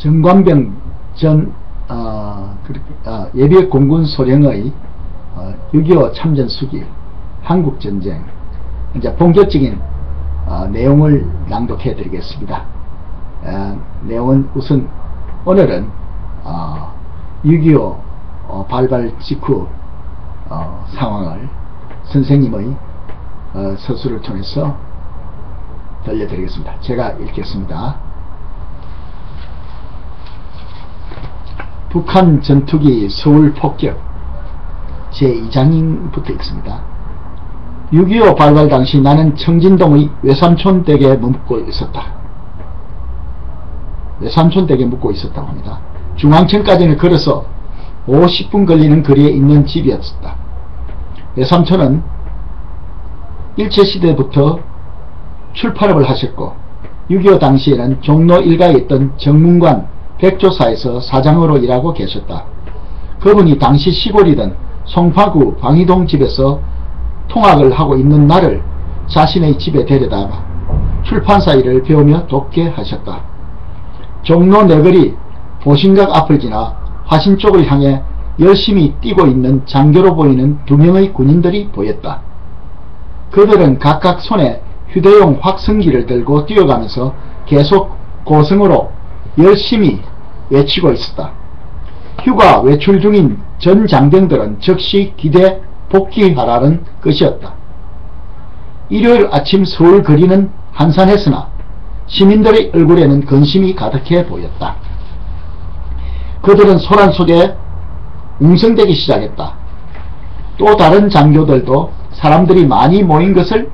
정관병 전 예비역 공군 소령의 6.25 참전 수기, 한국전쟁, 이제 본격적인 내용을 낭독해 드리겠습니다. 내용은 우선 오늘은 6.25 발발 직후 상황을 선생님의 서술을 통해서 들려드리겠습니다. 제가 읽겠습니다. 북한 전투기 서울 폭격 제2장부터 읽습니다. 6.25 발발 당시 나는 청진동의 외삼촌 댁에 묵고 있었다. 외삼촌 댁에 묵고 있었다고 합니다. 중앙천까지는 걸어서 50분 걸리는 거리에 있는 집이었다. 외삼촌은 일제시대부터 출판업을 하셨고 6.25 당시에는 종로 일가에 있던 정문관 백조사에서 사장으로 일하고 계셨다. 그분이 당시 시골이던 송파구 방이동 집에서 통학을 하고 있는 나를 자신의 집에 데려다가 출판사 일을 배우며 돕게 하셨다. 종로 내거리 보신각 앞을 지나 화신 쪽을 향해 열심히 뛰고 있는 장교로 보이는 2명의 군인들이 보였다. 그들은 각각 손에 휴대용 확성기를 들고 뛰어가면서 계속 고성으로 열심히 외치고 있었다. 휴가 외출 중인 전 장병들은 즉시 기대 복귀하라는 것이었다. 일요일 아침 서울 거리는 한산했으나 시민들의 얼굴에는 근심이 가득해 보였다. 그들은 소란 속에 웅성대기 시작했다. 또 다른 장교들도 사람들이 많이 모인 곳을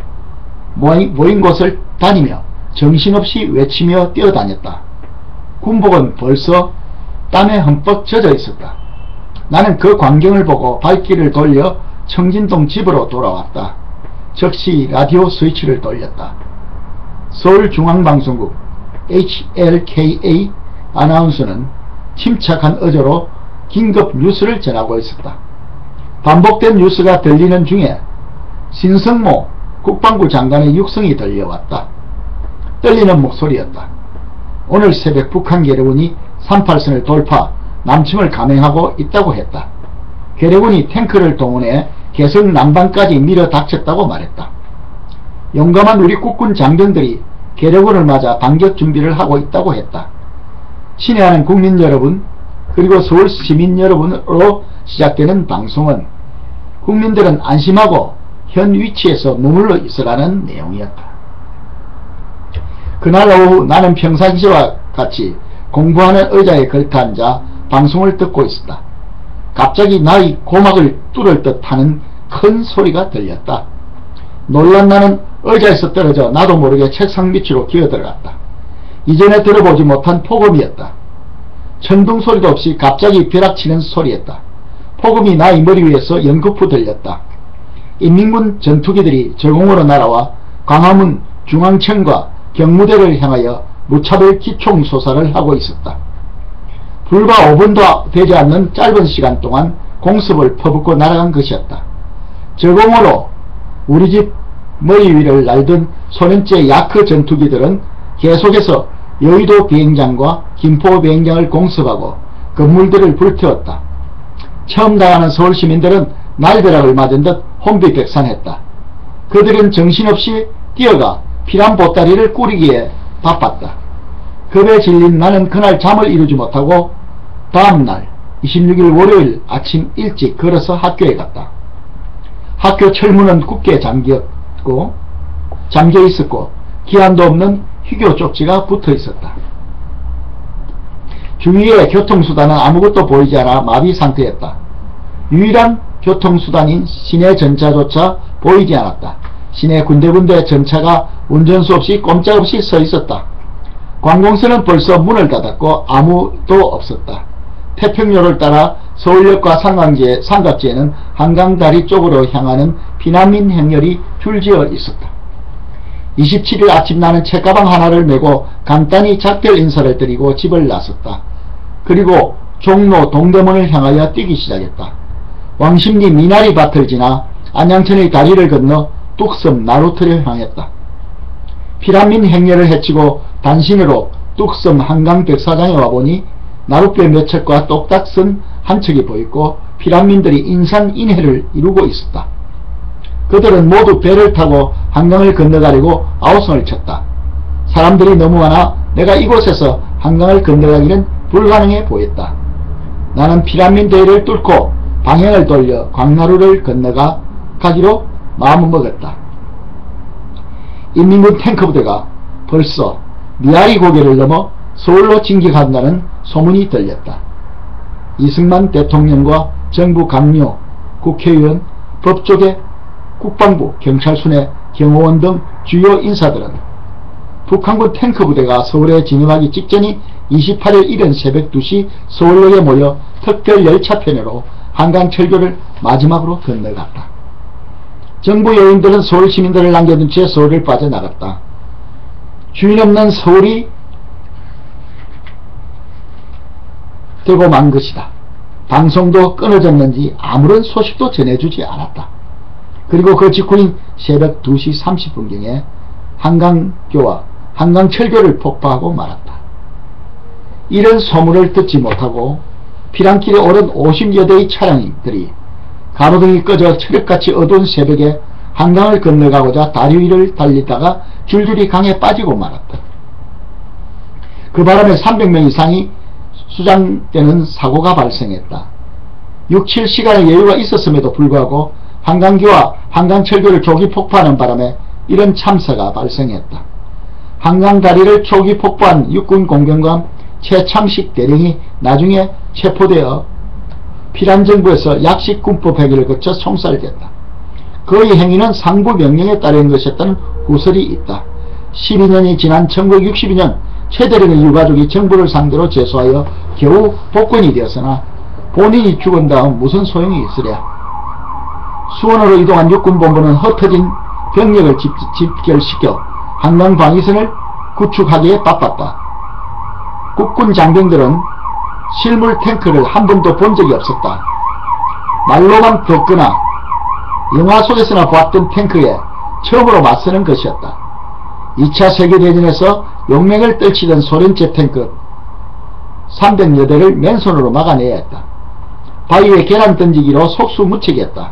다니며 정신없이 외치며 뛰어다녔다. 군복은 벌써 땀에 흠뻑 젖어 있었다. 나는 그 광경을 보고 발길을 돌려 청진동 집으로 돌아왔다. 즉시 라디오 스위치를 돌렸다. 서울중앙방송국 HLKA 아나운서는 침착한 어조로 긴급 뉴스를 전하고 있었다. 반복된 뉴스가 들리는 중에 신성모 국방부 장관의 육성이 들려왔다. 떨리는 목소리였다. 오늘 새벽 북한 괴뢰군이 38선을 돌파, 남침을 감행하고 있다고 했다. 괴뢰군이 탱크를 동원해 개성 남방까지 밀어 닥쳤다고 말했다. 용감한 우리 국군 장병들이 괴뢰군을 맞아 반격 준비를 하고 있다고 했다. 친애하는 국민 여러분, 그리고 서울 시민 여러분으로 시작되는 방송은 국민들은 안심하고 현 위치에서 머물러 있으라는 내용이었다. 그날 오후 나는 평상시와 같이 공부하는 의자에 걸터앉아 방송을 듣고 있었다. 갑자기 나의 고막을 뚫을 듯하는 큰 소리가 들렸다. 놀란 나는 의자에서 떨어져 나도 모르게 책상 밑으로 기어들어갔다. 이전에 들어보지 못한 폭음이었다. 천둥 소리도 없이 갑자기 벼락치는 소리였다. 폭음이 나의 머리 위에서 연거푸 들렸다. 인민군 전투기들이 저공으로 날아와 광화문 중앙청과 경무대를 향하여 무차별 기총소사를 하고 있었다. 불과 5분도 되지 않는 짧은 시간 동안 공습을 퍼붓고 날아간 것이었다. 저공으로 우리 집 머리 위를 날던 소련제 야크 전투기들은 계속해서 여의도 비행장과 김포 비행장을 공습하고 건물들을 불태웠다. 처음 당하는 서울 시민들은 날벼락을 맞은 듯 혼비백산했다. 그들은 정신없이 뛰어가 피난 보따리를 꾸리기에 바빴다. 겁에 질린 나는 그날 잠을 이루지 못하고 다음날 26일 월요일 아침 일찍 걸어서 학교에 갔다. 학교 철문은 굳게 잠겨 있었고 기한도 없는 휴교 쪽지가 붙어 있었다. 주위에 교통수단은 아무것도 보이지 않아 마비 상태였다. 유일한 교통수단인 시내 전차조차 보이지 않았다. 시내 군데군데 전차가 운전수 없이 꼼짝없이 서 있었다. 관공서는 벌써 문을 닫았고 아무도 없었다. 태평로를 따라 서울역과 삼각지에는 한강다리 쪽으로 향하는 피난민 행렬이 줄지어 있었다. 27일 아침 나는 책가방 하나를 메고 간단히 작별 인사를 드리고 집을 나섰다. 그리고 종로 동대문을 향하여 뛰기 시작했다. 왕십리 미나리 밭을 지나 안양천의 다리를 건너 뚝섬 나루터를 향했다. 피난민 행렬을 헤치고 단신으로 뚝섬 한강 백사장에 와보니 나룻배 몇 척과 똑딱선 한 척이 보였고 피란민들이 인산인해를 이루고 있었다. 그들은 모두 배를 타고 한강을 건너가려고 아우성을 쳤다. 사람들이 너무 많아 내가 이곳에서 한강을 건너가기는 불가능해 보였다. 나는 피란민 대회를 뚫고 방향을 돌려 광나루를 건너가기로 마음을 먹었다. 인민군 탱크부대가 벌써 미아리 고개를 넘어 서울로 진격한다는 소문이 들렸다. 이승만 대통령과 정부 강요, 국회의원, 법조계, 국방부, 경찰순회, 경호원 등 주요 인사들은 북한군 탱크부대가 서울에 진입하기 직전인 28일 이른 새벽 2시 서울역에 모여 특별 열차편으로 한강철교를 마지막으로 건너갔다. 정부 요인들은 서울 시민들을 남겨둔 채 서울을 빠져나갔다. 주인 없는 서울이 되고 만 것이다. 방송도 끊어졌는지 아무런 소식도 전해주지 않았다. 그리고 그 직후인 새벽 2시 30분경에 한강교와 한강철교를 폭파하고 말았다. 이런 소문을 듣지 못하고 피란길에 오른 50여 대의 차량들이 가로등이 꺼져 철벽같이 어두운 새벽에 한강을 건너가고자 다리 위를 달리다가 줄줄이 강에 빠지고 말았다. 그 바람에 300명 이상이 수장되는 사고가 발생했다. 6, 7시간의 여유가 있었음에도 불구하고 한강교와 한강철교를 조기 폭파하는 바람에 이런 참사가 발생했다. 한강다리를 조기 폭파한 육군 공경관 최창식 대령이 나중에 체포되어 피란정부에서 약식군법 회기를 거쳐 총살됐다. 그의 행위는 상부 명령에 따른 것이었다는 후설이 있다. 12년이 지난 1962년 최 대령의 유가족이 정부를 상대로 제소하여 겨우 복권이 되었으나 본인이 죽은 다음 무슨 소용이 있으랴. 수원으로 이동한 육군본부는 흩어진 병력을 집결시켜 한강 방위선을 구축하기에 바빴다. 국군 장병들은 실물 탱크를 한 번도 본 적이 없었다. 말로만 듣거나 영화 속에서나 보았던 탱크에 처음으로 맞서는 것이었다. 2차 세계대전에서 용맹을 떨치던 소련제 탱크 300여 대를 맨손으로 막아내야 했다. 바위에 계란 던지기로 속수무책이었다.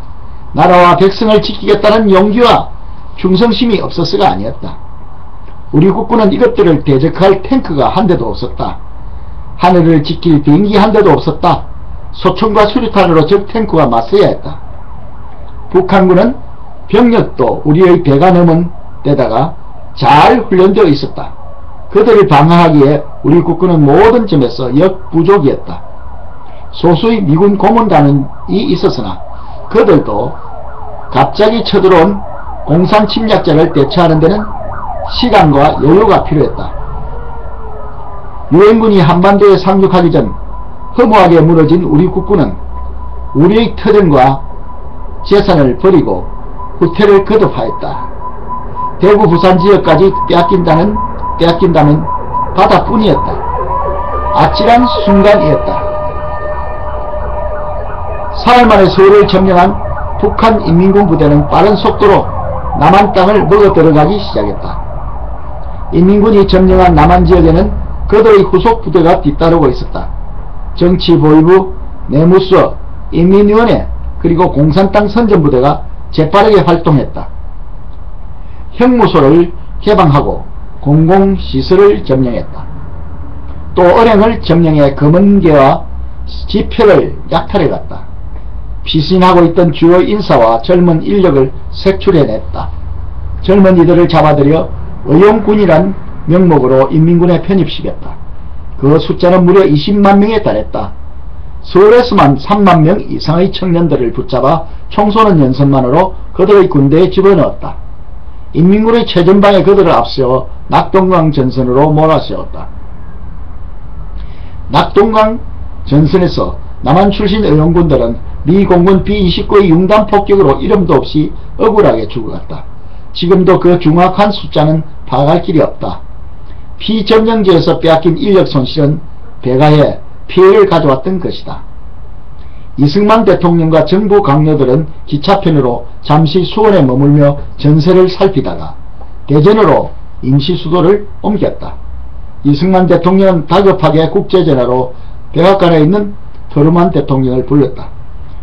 나라와 백성을 지키겠다는 용기와 충성심이 없었어가 아니었다. 우리 국군은 이것들을 대적할 탱크가 한 대도 없었다. 하늘을 지킬 비행기 한 대도 없었다. 소총과 수류탄으로 적 탱크와 맞서야 했다. 북한군은 병력도 우리의 배가 넘은 데다가 잘 훈련되어 있었다. 그들을 방어하기에 우리 국군은 모든 점에서 역부족이었다. 소수의 미군 고문단이 있었으나 그들도 갑자기 쳐들어온 공산 침략자를 대처하는 데는 시간과 여유가 필요했다. 유엔군이 한반도에 상륙하기 전 허무하게 무너진 우리 국군은 우리의 터전과 재산을 버리고 후퇴를 거듭하였다. 대구 부산 지역까지 빼앗긴다면 바다뿐이었다. 아찔한 순간이었다. 사흘 만에 서울을 점령한 북한 인민군 부대는 빠른 속도로 남한 땅을 먹어 들어가기 시작했다. 인민군이 점령한 남한 지역에는 그들의 후속 부대가 뒤따르고 있었다. 정치보위부, 내무서, 인민위원회 그리고 공산당 선전부대가 재빠르게 활동했다. 형무소를 개방하고 공공시설을 점령했다. 또 은행을 점령해 검은개와 지표를 약탈해갔다. 피신하고 있던 주요 인사와 젊은 인력을 색출해냈다. 젊은이들을 잡아들여 의용군이란 명목으로 인민군에 편입시켰다. 그 숫자는 무려 20만 명에 달했다. 서울에서만 3만 명 이상의 청년들을 붙잡아 총쏘는 연습만으로 그들의 군대에 집어넣었다. 인민군의 최전방에 그들을 앞세워 낙동강 전선으로 몰아세웠다. 낙동강 전선에서 남한 출신 의용군들은 미 공군 B-29의 융단 폭격으로 이름도 없이 억울하게 죽어갔다. 지금도 그 정확한 숫자는 파악할 길이 없다. 피점령지에서 빼앗긴 인력 손실은 배가해 피해를 가져왔던 것이다. 이승만 대통령과 정부 강요들은 기차편으로 잠시 수원에 머물며 전세를 살피다가 대전으로 임시 수도를 옮겼다. 이승만 대통령은 다급하게 국제전화로 백악관에 있는 트루만 대통령을 불렀다.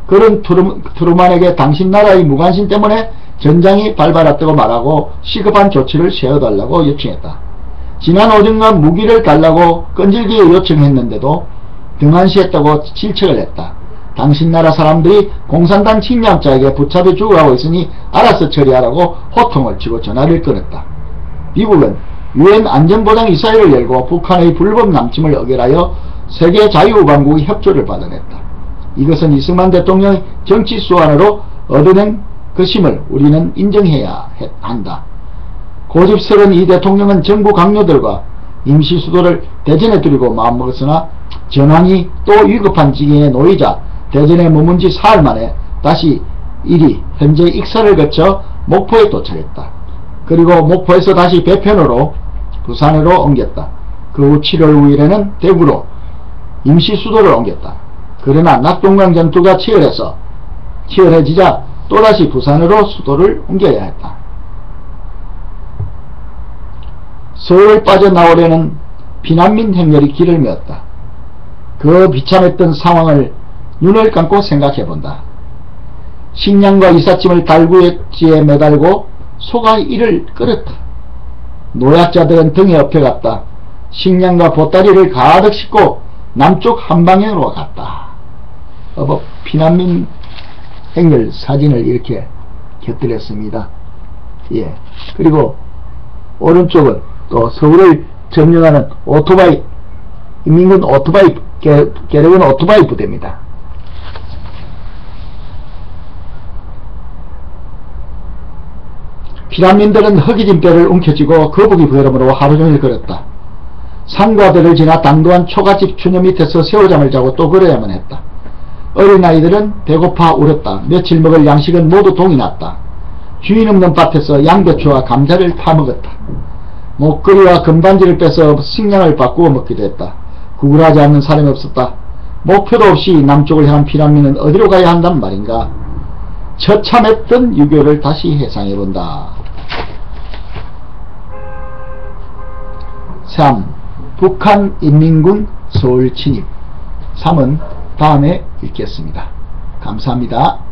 그런 트루만에게 당신 나라의 무관심 때문에 전장이 발발했다고 말하고 시급한 조치를 세워달라고 요청했다. 지난 오전과 무기를 달라고 끈질기게 요청했는데도 등한시했다고 질책을 했다. 당신 나라 사람들이 공산당 침략자에게 붙잡혀 죽어가고 있으니 알아서 처리하라고 호통을 치고 전화를 끊었다. 미국은 UN 안전보장 이사회를 열고 북한의 불법 남침을 의결하여 세계 자유우방국의 협조를 받아냈다. 이것은 이승만 대통령의 정치 수완으로 얻어낸 것임을 우리는 인정해야 한다. 고집스러운 이 대통령은 정부 강요들과 임시수도를 대전에 두려고 마음먹었으나 전황이 또 위급한 지경에 놓이자 대전에 머문 지 사흘 만에 다시 이리 현재 익산을 거쳐 목포에 도착했다. 그리고 목포에서 다시 배편으로 부산으로 옮겼다. 그 후 7월 5일에는 대구로 임시수도를 옮겼다. 그러나 낙동강 전투가 치열해지자 또다시 부산으로 수도를 옮겨야 했다. 서울을 빠져나오려는 피난민 행렬이 길을 메웠다. 그 비참했던 상황을 눈을 감고 생각해본다. 식량과 이삿짐을 달구지에 매달고 소가 이를 끌었다. 노약자들은 등에 업혀갔다. 식량과 보따리를 가득 싣고 남쪽 한방향으로 갔다. 피난민 행렬 사진을 이렇게 곁들였습니다. 예. 그리고 오른쪽은 또 서울을 점령하는 오토바이, 인민군 오토바이, 계력은 오토바이 부대입니다. 피난민들은 허기진 뼈를 움켜쥐고 거북이 부여름으로 하루종일 걸었다. 산과 들을 지나 당도한 초가집 추녀 밑에서 새우잠을 자고 또 걸어야만 했다. 어린아이들은 배고파 울었다. 며칠 먹을 양식은 모두 동이 났다. 주인 없는 밭에서 양배추와 감자를 파먹었다. 목걸이와 금반지를 빼서 식량을 바꾸어 먹기도 했다. 구걸하지 않는 사람이 없었다. 목표도 없이 남쪽을 향한 피난민은 어디로 가야 한단 말인가. 처참했던 유교를 다시 회상해본다. 3. 북한 인민군 서울 진입. 3은 다음에 읽겠습니다. 감사합니다.